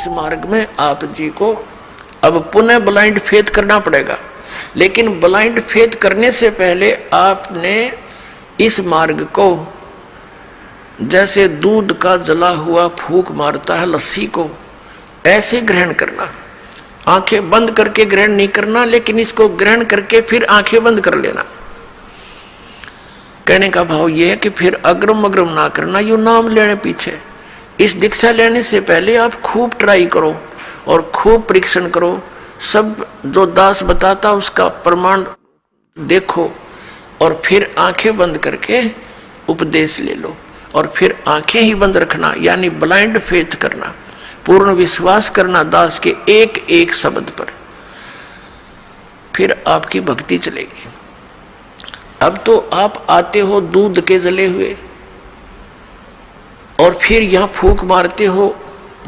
इस मार्ग में आप जी को अब पुनः ब्लाइंड फेथ करना पड़ेगा। लेकिन ब्लाइंड फेथ करने से पहले आपने इस मार्ग को जैसे दूध का जला हुआ फूंक मारता है लस्सी को, ऐसे ग्रहण करना। आंखें बंद करके ग्रहण नहीं करना, लेकिन इसको ग्रहण करके फिर आंखें बंद कर लेना। कहने का भाव यह है कि फिर अग्रम अग्रम ना करना, यू नाम लेने पीछे। इस दीक्षा लेने से पहले आप खूब ट्राई करो और खूब परीक्षण करो। सब जो दास बताता उसका प्रमाण देखो और फिर आंखें बंद करके उपदेश ले लो। और फिर आंखें ही बंद रखना, यानी ब्लाइंड फेथ करना, पूर्ण विश्वास करना दास के एक एक शब्द पर। फिर आपकी भक्ति चलेगी। अब तो आप आते हो दूध के जले हुए और फिर यहां फूंक मारते हो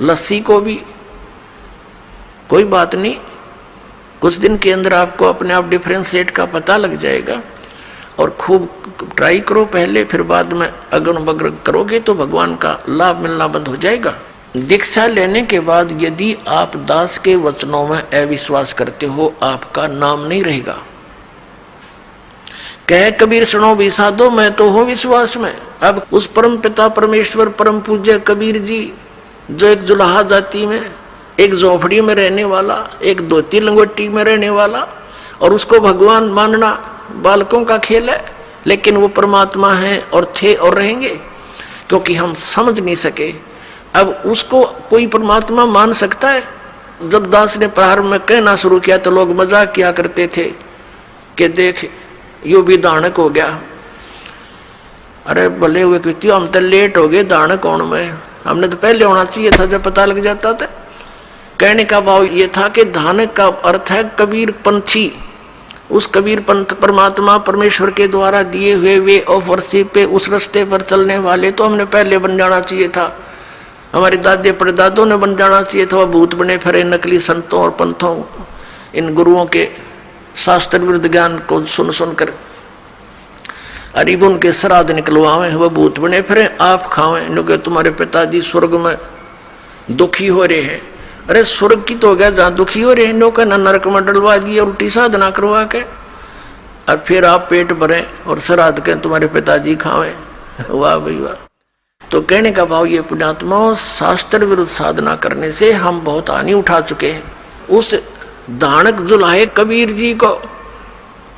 लस्सी को भी, कोई बात नहीं, कुछ दिन के अंदर आपको अपने आप डिफरेंशिएट का पता लग जाएगा। और खूब ट्राई करो पहले, फिर बाद में अगर बगर करोगे तो भगवान का लाभ मिलना बंद हो जाएगा। दीक्षा लेने के बाद यदि आप दास के वचनों में अविश्वास करते हो, आपका नाम नहीं रहेगा। कह कबीर सुनो भी साधो, मैं तो हूं विश्वास में। अब उस परम पिता परमेश्वर परम पूज्य कबीर जी, जो एक जुलाहा जाति में, एक झोपड़ी में रहने वाला, एक धोती लंगोटी में रहने वाला, और उसको भगवान मानना बालकों का खेल है। लेकिन वो परमात्मा हैं और थे और रहेंगे, क्योंकि हम समझ नहीं सके। अब उसको कोई परमात्मा मान सकता है? जब दास ने प्रारंभ में कहना शुरू किया तो लोग मजाक किया करते थे कि देख यो भी दानक हो गया। अरे भले हुए कृति, हम तो लेट हो गए दानक होने में, हमने तो पहले होना चाहिए था जब पता लग जाता था। कहने का भाव ये था कि दानक का अर्थ है कबीर पंथी। उस कबीर पंथ परमात्मा परमेश्वर के द्वारा दिए हुए वे ऑफ वर्शिप पे, उस रास्ते पर चलने वाले तो हमने पहले बन जाना चाहिए था। हमारे दादे परदादों ने बन जाना चाहिए था। वह भूत बने फिरे नकली संतों और पंथों, इन गुरुओं के शास्त्र विरुद्ध ज्ञान को सुन सुनकर अरिबुन के श्राद्ध निकलवावे, वह भूत बने फिरे आप खावें, क्योंकि तुम्हारे पिताजी स्वर्ग में दुखी हो रहे हैं। अरे स्वर्ग की तो हो गया जहाँ दुखी हो रहे हैं, लोग ना नरक में डलवा दिए उल्टी साधना करवा के, और फिर आप पेट भरें और श्राद्ध के तुम्हारे पिताजी खावें। वाह भाई वाह। तो कहने का भाव ये पुण्यात्मा, शास्त्र विरुद्ध साधना करने से हम बहुत हानि उठा चुके हैं। उस दानक जुलाहे कबीर जी को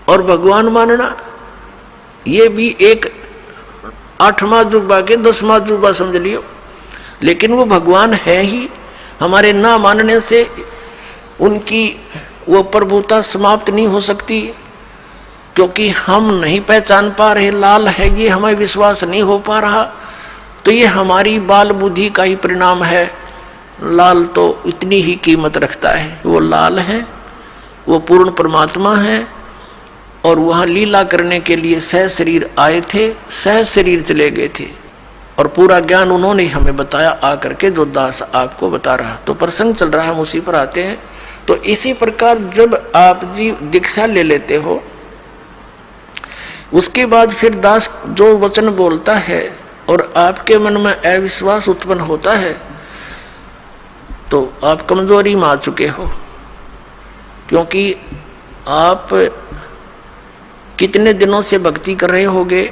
और भगवान मानना, ये भी एक 8वां जुबा के 10वां जुबा समझ लियो। लेकिन वो भगवान है ही, हमारे ना मानने से उनकी वो प्रभुता समाप्त नहीं हो सकती, क्योंकि हम नहीं पहचान पा रहे लाल है ये, हमें विश्वास नहीं हो पा रहा। तो ये हमारी बाल बुद्धि का ही परिणाम है। लाल तो इतनी ही कीमत रखता है, वो लाल है, वो पूर्ण परमात्मा है, और वहाँ लीला करने के लिए सह शरीर आए थे, सह शरीर चले गए थे, और पूरा ज्ञान उन्होंने हमें बताया आकर के, जो दास आपको बता रहा। तो प्रसंग चल रहा है, हम उसी पर आते हैं। तो इसी प्रकार जब आप जी दीक्षा ले लेते हो, उसके बाद फिर दास जो वचन बोलता है और आपके मन में अविश्वास उत्पन्न होता है, तो आप कमजोरी में आ चुके हो। क्योंकि आप कितने दिनों से भक्ति कर रहे होगे,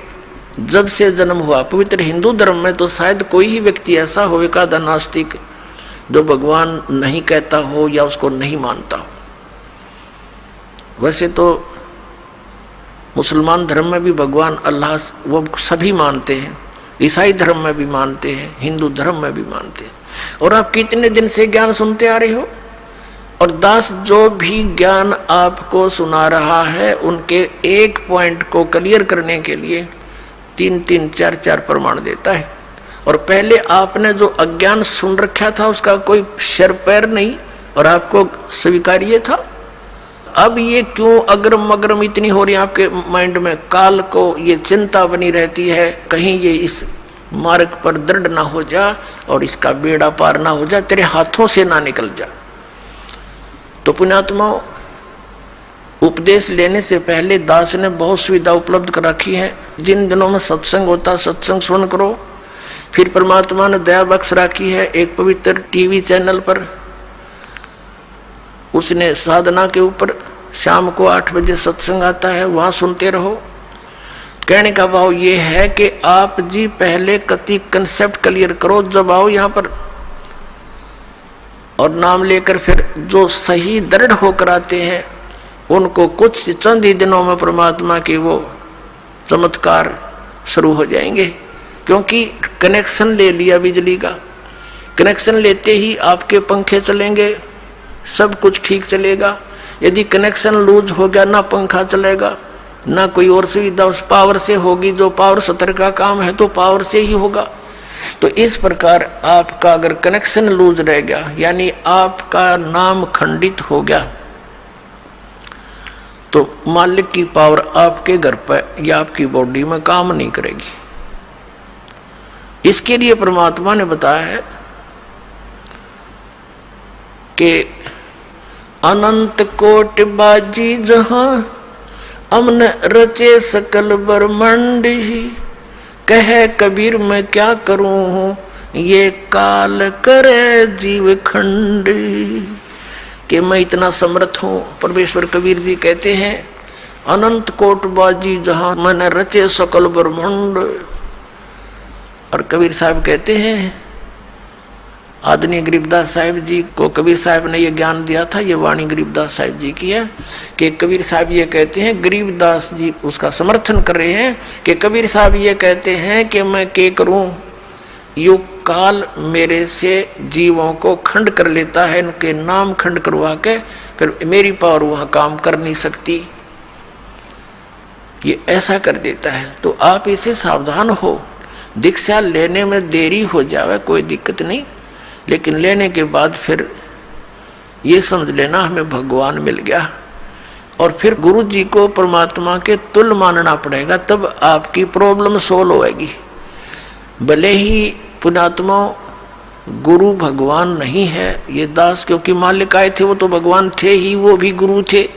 जब से जन्म हुआ। पवित्र हिंदू धर्म में तो शायद कोई ही व्यक्ति ऐसा होगा नास्तिक जो भगवान नहीं कहता हो या उसको नहीं मानता हो। वैसे तो मुसलमान धर्म में भी भगवान अल्लाह वो सभी मानते हैं, ईसाई धर्म में भी मानते हैं, हिंदू धर्म में भी मानते हैं। और आप कितने दिन से ज्ञान सुनते आ रहे हो, और दास जो भी ज्ञान आपको सुना रहा है उनके एक पॉइंट को क्लियर करने के लिए 3-3, 4-4 प्रमाण देता है। और पहले आपने जो अज्ञान सुन रखा था उसका कोई सिर पैर नहीं, और आपको स्वीकार्य था। अब ये क्यों अग्रम अग्रम इतनी हो रही है आपके माइंड में, काल को ये चिंता बनी रहती है, कहीं ये इस मार्ग पर दृढ़ ना हो जा और इसका बेड़ा पार ना हो जा, तेरे हाथों से ना निकल जा। तो पुण्यात्माओं, उपदेश लेने से पहले दास ने बहुत सुविधा उपलब्ध कर रखी है। जिन दिनों में सत्संग होता सत्संग सुन करो, फिर परमात्मा ने दया बख्श रखी है, एक पवित्र टीवी चैनल पर उसने साधना के ऊपर शाम को 8 बजे सत्संग आता है, वहां सुनते रहो। कहने का भाव ये है कि आप जी पहले कति कंसेप्ट क्लियर करो, जब आओ यहाँ पर और नाम लेकर फिर जो सही दृढ़ होकर आते हैं उनको कुछ चंद ही दिनों में परमात्मा के वो चमत्कार शुरू हो जाएंगे। क्योंकि कनेक्शन ले लिया बिजली का, कनेक्शन लेते ही आपके पंखे चलेंगे, सब कुछ ठीक चलेगा। यदि कनेक्शन लूज हो गया, ना पंखा चलेगा ना कोई और सुविधा, उस पावर से होगी। जो पावर सत्र का काम है तो पावर से ही होगा। तो इस प्रकार आपका अगर कनेक्शन लूज रह गया, यानी आपका नाम खंडित हो गया, तो मालिक की पावर आपके घर पर या आपकी बॉडी में काम नहीं करेगी। इसके लिए परमात्मा ने बताया है कि अनंत कोट बाजी जहां अमन रचे सकल ब्रह्मांड ही, कहे कबीर मैं क्या करूं ये काल करे जीव खंड। कि मैं इतना समर्थ हूं। परमेश्वर कबीर जी कहते हैं अनंत कोट बाजी जहां मन रचे सकल ब्रह्मांड। और कबीर साहब कहते हैं, आदरणीय गरीबदास साहिब जी को कबीर साहब ने यह ज्ञान दिया था, ये वाणी गरीबदास साहिब जी की है कि कबीर साहब ये कहते हैं, गरीबदास जी उसका समर्थन कर रहे हैं कि कबीर साहब ये कहते हैं कि मैं क्या करूं, युग काल मेरे से जीवों को खंड कर लेता है, इनके नाम खंड करवा के फिर मेरी पावर वहां काम कर नहीं सकती, ये ऐसा कर देता है। तो आप इसे सावधान हो। दीक्षा लेने में देरी हो जावे कोई दिक्कत नहीं, लेकिन लेने के बाद फिर ये समझ लेना हमें भगवान मिल गया। और फिर गुरु जी को परमात्मा के तुल्य मानना पड़ेगा, तब आपकी प्रॉब्लम सोल्व होएगी। भले ही पुण्यात्मा गुरु भगवान नहीं है, ये दास क्योंकि मालिक आए थे वो तो भगवान थे ही, वो भी गुरु थे,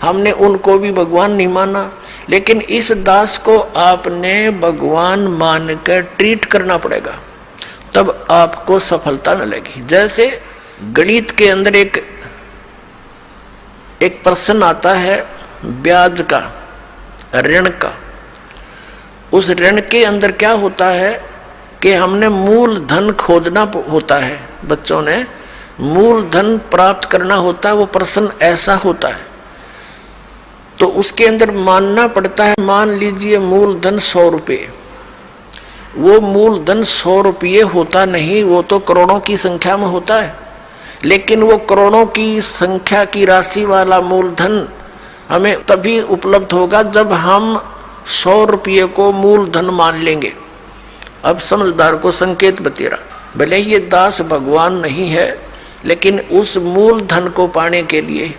हमने उनको भी भगवान नहीं माना। लेकिन इस दास को आपने भगवान मानकर ट्रीट करना पड़ेगा, तब आपको सफलता मिलेगी। जैसे गणित के अंदर एक प्रश्न आता है ब्याज का, ऋण का। उस ऋण के अंदर क्या होता है कि हमने मूल धन खोजना होता है, बच्चों ने मूल धन प्राप्त करना होता है, वो प्रश्न ऐसा होता है। तो उसके अंदर मानना पड़ता है, मान लीजिए मूल धन 100 रुपये, वो मूल धन 100 रुपये होता नहीं, वो तो करोड़ों की संख्या में होता है। लेकिन वो करोड़ों की संख्या की राशि वाला मूलधन हमें तभी उपलब्ध होगा जब हम 100 रुपये को मूलधन मान लेंगे। अब समझदार को संकेत बतेरा, भले ये दास भगवान नहीं है, लेकिन उस मूलधन को पाने के लिए,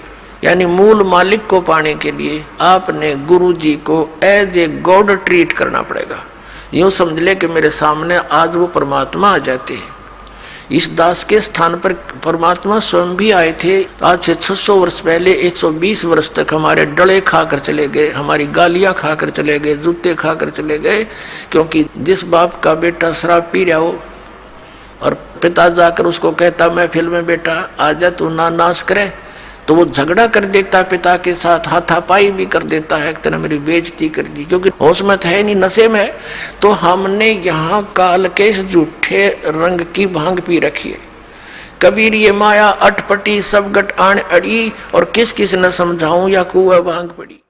यानी मूल मालिक को पाने के लिए आपने गुरु जी को एज ए गॉड ट्रीट करना पड़ेगा। यूं समझ ले कि मेरे सामने आज वो परमात्मा आ जाते हैं। इस दास के स्थान पर परमात्मा स्वयं भी आए थे। आज से 600 वर्ष पहले 120 वर्ष तक हमारे डले खाकर चले गए, हमारी गालियां खाकर चले गए, जूते खाकर चले गए। क्योंकि जिस बाप का बेटा शराब पी रहा हो और पिता जाकर उसको कहता महफिल में बेटा आजा तू ना नाश करे, तो वो झगड़ा कर देता पिता के साथ, हाथापाई भी कर देता है, एक तरह मेरी बेइज्जती कर दी, क्योंकि होश में है नहीं, नशे में। तो हमने यहाँ काल के इस झूठे रंग की भांग पी रखी है। कबीर ये माया अटपटी सब गट आन अड़ी, और किस किस न समझाऊं या कुआ भांग पड़ी।